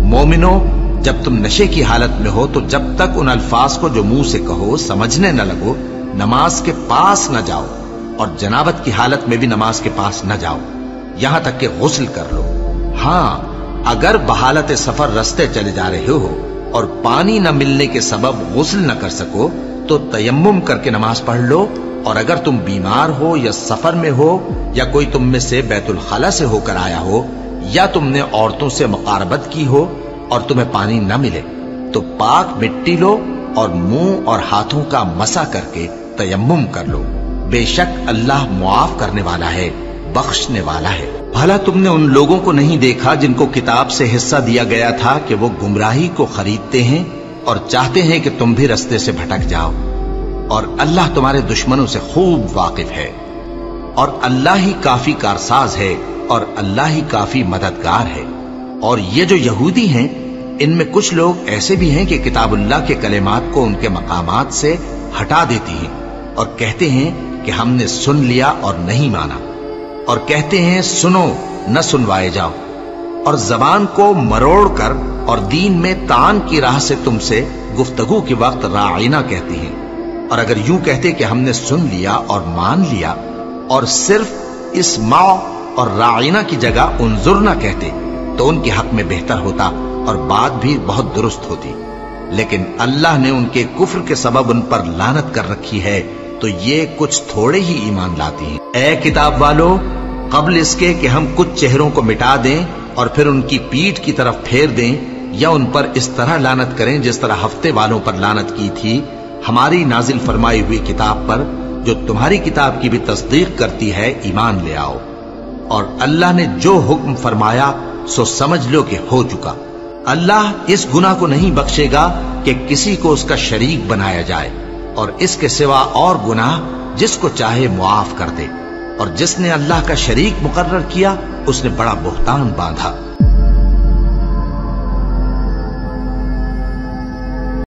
मोमिनो, जब तुम नशे की हालत में हो तो जब तक उन अल्फाज को जो मुंह से कहो समझने न लगो, नमाज के पास न जाओ, और जनाबत की हालत में भी नमाज के पास न जाओ, यहां तक कि गुस्ल कर लो। हां, अगर बहालत सफर रास्ते चले जा रहे हो और पानी न मिलने के सबब गुस्ल न कर सको तो तयम्मुम करके नमाज पढ़ लो। और अगर तुम बीमार हो या सफर में हो या कोई तुम में से बैतुल खला से होकर आया हो या तुमने औरतों से मुकारबत की हो और तुम्हें पानी न मिले तो पाक मिट्टी लो और मुंह और हाथों का मसा करके तयम्मुम कर लो। बेशक अल्लाह मुआफ करने वाला है, बख्शने वाला है। भला तुमने उन लोगों को नहीं देखा जिनको किताब से हिस्सा दिया गया था कि वो गुमराही को खरीदते हैं और चाहते हैं कि तुम भी रास्ते से भटक जाओ, और अल्लाह तुम्हारे दुश्मनों से खूब वाकिफ है, और अल्लाह ही काफी कारसाज है, और अल्लाह ही काफी मददगार है। और ये जो यहूदी हैं, इनमें कुछ लोग ऐसे भी हैं कि किताबुल्लाह के कलेमात को उनके मकामात से हटा देती हैं और कहते हैं कि हमने सुन लिया और नहीं माना, और कहते हैं सुनो न सुनवाए जाओ, और जबान को मरोड़ कर और दीन में तान की राह से तुमसे गुफ्तगू के वक्त राइना कहती हैं। और अगर यूं कहते कि हमने सुन लिया और मान लिया और सिर्फ इस्मा और राइना की जगह उन्जुर न कहते तो उनके हक में बेहतर होता और बात भी बहुत दुरुस्त होती। लेकिन अल्लाह ने उनके कुफ्र के सबब उन पर लानत कर रखी है, तो ये कुछ थोड़े ही ईमान लाती हैं। ऐ किताब वालों, कबल इसके कि हम कुछ चेहरों को मिटा दें और फिर उनकी पीठ की तरफ फेर दें या उन पर इस तरह लानत करें जिस तरह हफ्ते वालों पर लानत की थी, हमारी नाजिल फरमाई हुई किताब पर जो तुम्हारी किताब की भी तस्दीक करती है, ईमान ले आओ। और अल्लाह ने जो हुक्म फरमाया सो समझ लो कि हो चुका। अल्लाह इस गुनाह को नहीं बख्शेगा कि किसी को उसका शरीक बनाया जाए, और इसके सिवा और गुनाह जिसको चाहे मुआफ कर दे, और जिसने अल्लाह का शरीक मुकर्रर किया उसने बड़ा बुहतान बांधा।